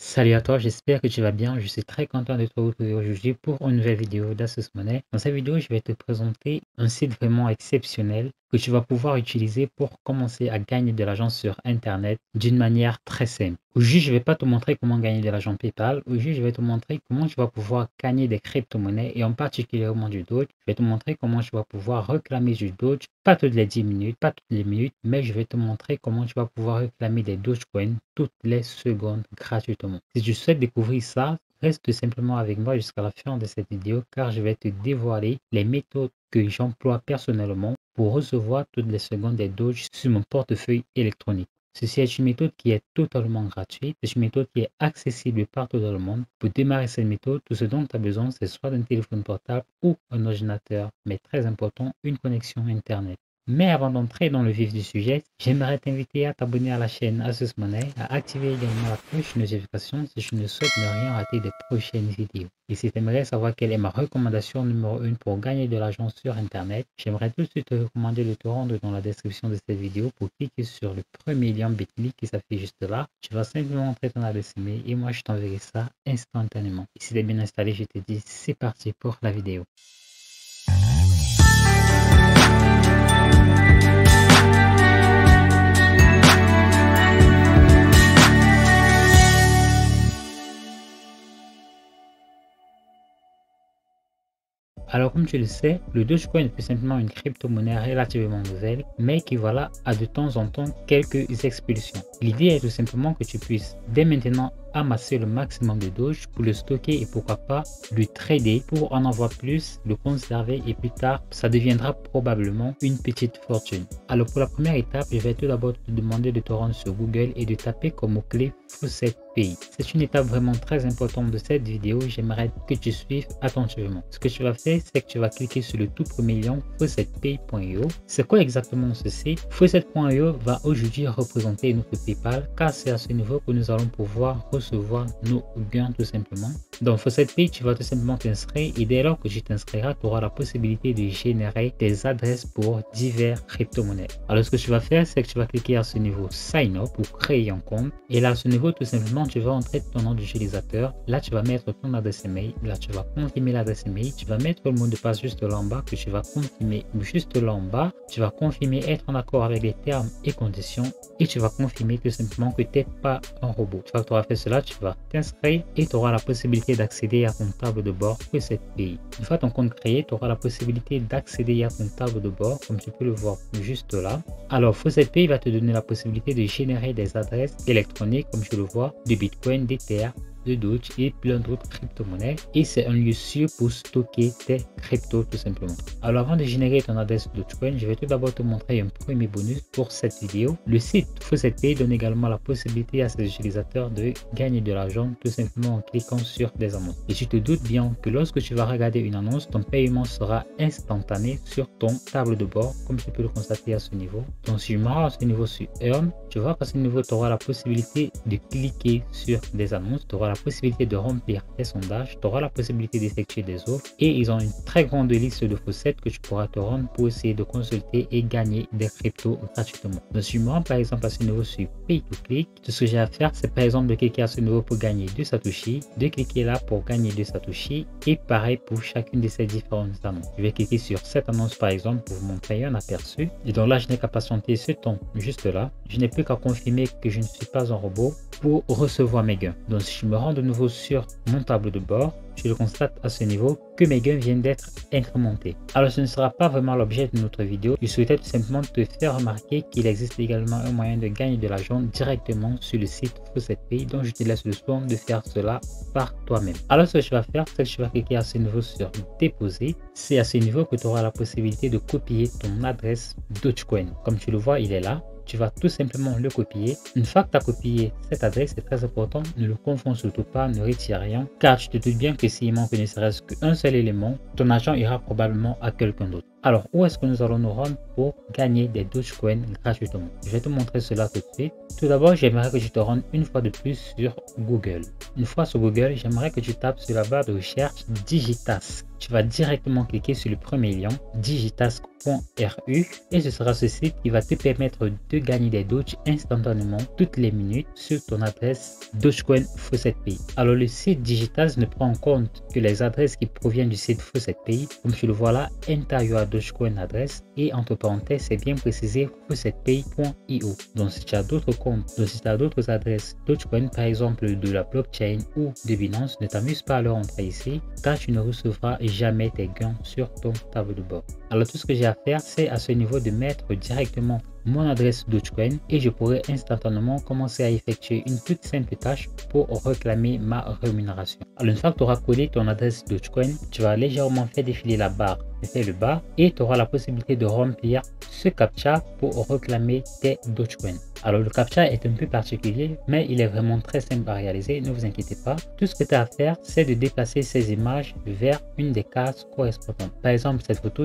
Salut à toi, j'espère que tu vas bien. Je suis très content de te retrouver aujourd'hui pour une nouvelle vidéo d'Asus Money. Dans cette vidéo, je vais te présenter un site vraiment exceptionnel que tu vas pouvoir utiliser pour commencer à gagner de l'argent sur Internet d'une manière très simple. Aujourd'hui, je ne vais pas te montrer comment gagner de l'argent PayPal. Aujourd'hui, je vais te montrer comment tu vas pouvoir gagner des crypto-monnaies et en particulièrement du Doge. Je vais te montrer comment tu vas pouvoir réclamer du Doge, pas toutes les 10 minutes, pas toutes les minutes, mais je vais te montrer comment tu vas pouvoir réclamer des Dogecoin toutes les secondes gratuitement. Si tu souhaites découvrir ça, reste simplement avec moi jusqu'à la fin de cette vidéo car je vais te dévoiler les méthodes que j'emploie personnellement pour recevoir toutes les secondes des Doge sur mon portefeuille électronique. Ceci est une méthode qui est totalement gratuite, c'est une méthode qui est accessible partout dans le monde. Pour démarrer cette méthode, tout ce dont tu as besoin, c'est soit d'un téléphone portable ou un ordinateur, mais très important, une connexion Internet. Mais avant d'entrer dans le vif du sujet, j'aimerais t'inviter à t'abonner à la chaîne Asus Money, à activer également la cloche de notification si tu ne souhaites ne rien rater des prochaines vidéos. Et si tu aimerais savoir quelle est ma recommandation numéro 1 pour gagner de l'argent sur Internet, j'aimerais tout de suite te recommander de te rendre dans la description de cette vidéo pour cliquer sur le premier lien Bitly qui s'affiche juste là. Tu vas simplement entrer ton adresse email et moi je t'enverrai ça instantanément. Et si tu es bien installé, je te dis c'est parti pour la vidéo. Alors comme tu le sais, le Dogecoin est tout simplement une crypto-monnaie relativement nouvelle, mais qui voilà a de temps en temps quelques expulsions. L'idée est tout simplement que tu puisses dès maintenant amasser le maximum de Doge pour le stocker et pourquoi pas le trader pour en avoir plus, le conserver et plus tard ça deviendra probablement une petite fortune. Alors pour la première étape, je vais tout d'abord te demander de te rendre sur Google et de taper comme mot-clé FaucetPay. C'est une étape vraiment très importante de cette vidéo, j'aimerais que tu suives attentivement. Ce que tu vas faire, c'est que tu vas cliquer sur le tout premier lien FaucetPay.io. C'est quoi exactement ce site? Faucet.io va aujourd'hui représenter notre PayPal car c'est à ce niveau que nous allons pouvoir recevoir nos gains tout simplement. Dans FaucetPay, tu vas tout simplement t'inscrire et dès lors que tu t'inscriras, tu auras la possibilité de générer des adresses pour divers crypto-monnaies. Alors ce que tu vas faire, c'est que tu vas cliquer à ce niveau Sign Up pour créer un compte et là à ce niveau tout simplement tu vas entrer ton nom d'utilisateur. Là tu vas mettre ton adresse email, là tu vas confirmer l'adresse email, tu vas mettre le mot de passe juste là en bas que tu vas confirmer juste là en bas, tu vas confirmer être en accord avec les termes et conditions et tu vas confirmer tout simplement que tu n'es pas un robot. Tu vois que tu auras fait cela, tu vas t'inscrire et tu auras la possibilité d'accéder à ton tableau de bord FaucetPay. Une fois ton compte créé, tu auras la possibilité d'accéder à ton tableau de bord comme tu peux le voir juste là. Alors FaucetPay va te donner la possibilité de générer des adresses électroniques comme tu le vois, de Bitcoin, d'Ether, de Doge et plein d'autres crypto-monnaies et c'est un lieu sûr pour stocker tes cryptos tout simplement. Alors avant de générer ton adresse Dogecoin, je vais tout d'abord te montrer un premier bonus pour cette vidéo. Le site FaucetPay donne également la possibilité à ses utilisateurs de gagner de l'argent tout simplement en cliquant sur des annonces. Et tu te doutes bien que lorsque tu vas regarder une annonce, ton paiement sera instantané sur ton tableau de bord comme tu peux le constater à ce niveau. Donc si je me rends à ce niveau sur Earn, tu vois qu'à ce niveau tu auras la possibilité de cliquer sur des annonces, tu auras la possibilité de remplir tes sondages, tu auras la possibilité d'effectuer des offres et ils ont une très grande liste de faucets que tu pourras te rendre pour essayer de consulter et gagner des cryptos gratuitement. Donc si je me rends par exemple à ce niveau sur Pay to Click, tout ce que j'ai à faire c'est par exemple de cliquer à ce niveau pour gagner 2 Satoshi, de cliquer là pour gagner 2 Satoshi et pareil pour chacune de ces différentes annonces. Je vais cliquer sur cette annonce par exemple pour vous montrer un aperçu et donc là je n'ai qu'à patienter ce temps juste là. Je n'ai plus qu'à confirmer que je ne suis pas un robot pour recevoir mes gains. Donc si je me rends de nouveau sur mon tableau de bord, je le constate à ce niveau que mes gains viennent d'être incrémentés. Alors ce ne sera pas vraiment l'objet de notre vidéo, je souhaitais tout simplement te faire remarquer qu'il existe également un moyen de gagner de l'argent directement sur le site FaucetPay, donc je te laisse le soin de faire cela par toi-même. Alors ce que tu vas faire, c'est que tu vas cliquer à ce niveau sur déposer. C'est à ce niveau que tu auras la possibilité de copier ton adresse Dogecoin. Comme tu le vois, il est là. Tu vas tout simplement le copier. Une fois que tu as copié cette adresse, c'est très important, ne le confonds surtout pas, ne retire rien, car tu te doutes bien que s'il manque ne serait-ce qu'un seul élément, ton argent ira probablement à quelqu'un d'autre. Alors, où est-ce que nous allons nous rendre pour gagner des Dogecoin gratuitement? Je vais te montrer cela tout de suite. Tout d'abord, j'aimerais que tu te rendes une fois de plus sur Google. Une fois sur Google, j'aimerais que tu tapes sur la barre de recherche Digitask. tu vas directement cliquer sur le premier lien, digitask.ru, et ce sera ce site qui va te permettre de gagner des Doge instantanément toutes les minutes sur ton adresse Dogecoin Faucet-Pay. Alors le site Digitask ne prend en compte que les adresses qui proviennent du site Faucet-Pay. Comme tu le vois là, enter your Dogecoin adresse, et entre parenthèses c'est bien précisé faucetpay.io. Donc si tu as d'autres comptes, donc si tu as d'autres adresses Dogecoin, par exemple de la blockchain ou de Binance, ne t'amuse pas à leur entrer ici car tu ne recevras jamais tes gains sur ton tableau de bord. Alors tout ce que j'ai à faire, c'est à ce niveau de mettre directement mon adresse Dogecoin et je pourrai instantanément commencer à effectuer une toute simple tâche pour réclamer ma rémunération. Alors une fois que tu auras codé ton adresse Dogecoin, tu vas légèrement faire défiler la barre, fais le bas, et tu auras la possibilité de remplir ce captcha pour réclamer tes Dogecoin. Alors le captcha est un peu particulier, mais il est vraiment très simple à réaliser, ne vous inquiétez pas. Tout ce que tu as à faire, c'est de déplacer ces images vers une des cases correspondantes. Par exemple, cette photo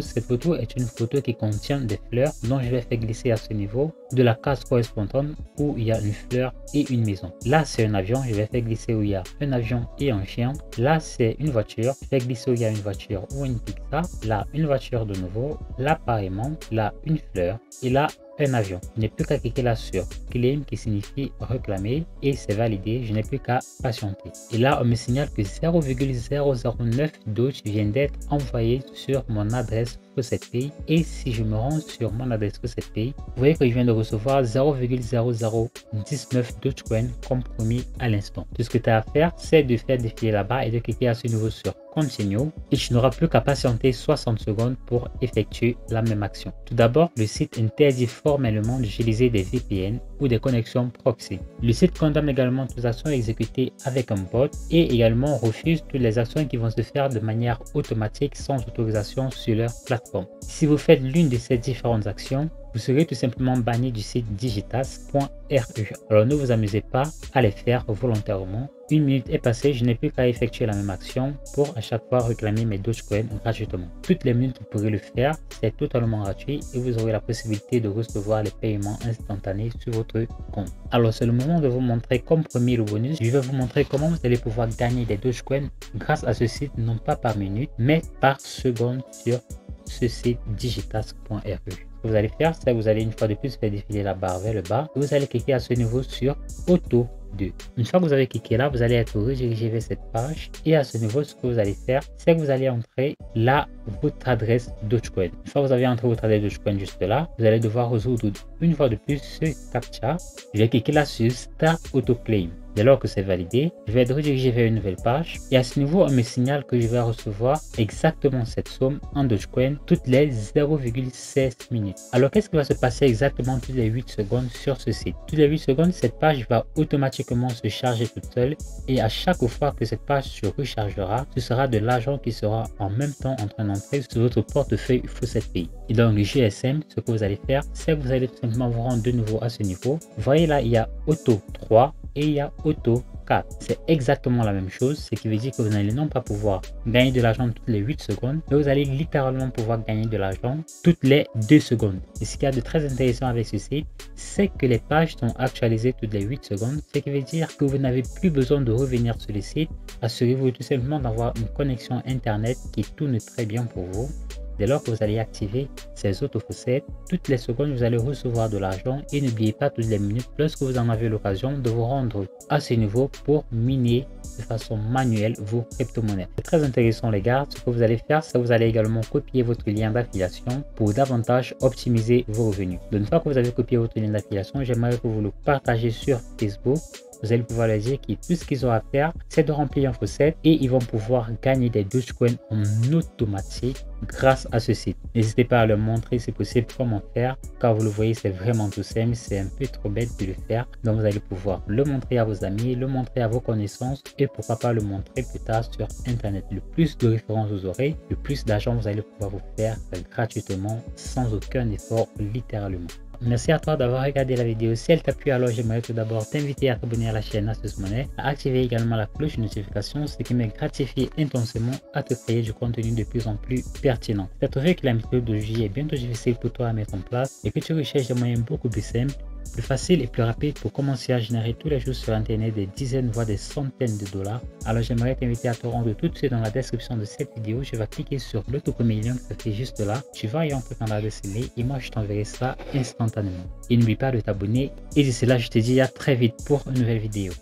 est une photo qui contient des fleurs, dont je vais faire glisser à ce niveau de la case correspondante où il y a une fleur et une maison. Là, c'est un avion, je vais faire glisser où il y a un avion et un chien. Là, c'est une voiture, je vais glisser où il y a une voiture ou une pizza. Là, une voiture de nouveau. Là, pareillement. Là, une fleur. Et là, un avion. Je n'ai plus qu'à cliquer là sur claim qui signifie réclamer et c'est validé. Je n'ai plus qu'à patienter. Et là, on me signale que 0,009 Doge vient d'être envoyé sur mon adresse Faucet-Pay. Et si je me rends sur mon adresse Faucet-Pay, vous voyez que je viens de recevoir 0,0019 Dogecoin comme promis à l'instant. Tout ce que tu as à faire, c'est de faire défiler là-bas et de cliquer à ce niveau sur Continue et tu n'auras plus qu'à patienter 60 secondes pour effectuer la même action. Tout d'abord, le site interdit formellement d'utiliser des VPN ou des connexions proxy. Le site condamne également toutes les actions exécutées avec un bot et également refuse toutes les actions qui vont se faire de manière automatique sans autorisation sur leur plateforme. Si vous faites l'une de ces différentes actions, vous serez tout simplement banni du site digitask.ru. Alors ne vous amusez pas à les faire volontairement. Une minute est passée, je n'ai plus qu'à effectuer la même action pour à chaque fois réclamer mes Dogecoin gratuitement. Toutes les minutes vous pourrez le faire, c'est totalement gratuit et vous aurez la possibilité de recevoir les paiements instantanés sur votre compte. Alors c'est le moment de vous montrer comme premier le bonus. Je vais vous montrer comment vous allez pouvoir gagner des Dogecoin grâce à ce site, non pas par minute mais par seconde sur ce site digitask.ru. Ce que vous allez faire, c'est que vous allez une fois de plus faire défiler la barre vers le bas et vous allez cliquer à ce niveau sur Auto 2. Une fois que vous avez cliqué là, vous allez être redirigé vers cette page et à ce niveau, ce que vous allez faire, c'est que vous allez entrer là votre adresse Dogecoin. Une fois que vous avez entré votre adresse Dogecoin juste là, vous allez devoir résoudre une fois de plus ce captcha. Je vais cliquer là sur Start Auto Claim. Dès lors que c'est validé, je vais être redirigé vers une nouvelle page et à ce niveau, on me signale que je vais recevoir exactement cette somme en Dogecoin toutes les 0,16 minutes. Alors, qu'est-ce qui va se passer exactement toutes les 8 secondes sur ce site? Toutes les 8 secondes, cette page va automatiquement se charger toute seule et à chaque fois que cette page se rechargera, ce sera de l'argent qui sera en même temps en train d'entrer sur votre portefeuille Faucet-Pay. Et donc, le GSM, ce que vous allez faire, c'est que vous allez tout simplement vous rendre de nouveau à ce niveau. Vous voyez là, il y a Auto 3 et il y a Auto 4. C'est exactement la même chose, ce qui veut dire que vous n'allez non pas pouvoir gagner de l'argent toutes les 8 secondes, mais vous allez littéralement pouvoir gagner de l'argent toutes les 2 secondes. Et ce qu'il y a de très intéressant avec ce site, c'est que les pages sont actualisées toutes les 8 secondes, ce qui veut dire que vous n'avez plus besoin de revenir sur le site. Assurez-vous tout simplement d'avoir une connexion internet qui tourne très bien pour vous. Dès lors que vous allez activer ces auto-faucets, toutes les secondes vous allez recevoir de l'argent et n'oubliez pas toutes les minutes lorsque vous en avez l'occasion de vous rendre à ce niveau pour miner de façon manuelle vos crypto-monnaies. C'est très intéressant les gars, ce que vous allez faire, c'est que vous allez également copier votre lien d'affiliation pour davantage optimiser vos revenus. Donc une fois que vous avez copié votre lien d'affiliation, j'aimerais que vous le partagez sur Facebook. Vous allez pouvoir leur dire que tout ce qu'ils ont à faire, c'est de remplir un faucet et ils vont pouvoir gagner des Dogecoin en automatique grâce à ce site. N'hésitez pas à leur montrer si possible comment faire, car vous le voyez, c'est vraiment tout simple, c'est un peu trop bête de le faire. Donc vous allez pouvoir le montrer à vos amis, le montrer à vos connaissances et pourquoi pas le montrer plus tard sur internet. Le plus de références vous aurez, le plus d'argent vous allez pouvoir vous faire gratuitement sans aucun effort littéralement. Merci à toi d'avoir regardé la vidéo. Si elle t'a plu, alors j'aimerais tout d'abord t'inviter à t'abonner à la chaîne Astuce Monnaie, à activer également la cloche de notification, ce qui me gratifie intensément à te créer du contenu de plus en plus pertinent. Si tu as trouvé que la méthodologie est bientôt difficile pour toi à mettre en place et que tu recherches des moyens beaucoup plus simples plus facile et plus rapide pour commencer à générer tous les jours sur internet des dizaines voire des centaines de dollars. Alors j'aimerais t'inviter à te rendre tout de suite dans la description de cette vidéo. Je vais cliquer sur le tout premier lien qui s'affiche juste là. Tu vas y entrer dans l'adresse email et moi je t'enverrai ça instantanément. Et n'oublie pas de t'abonner et d'ici là je te dis à très vite pour une nouvelle vidéo.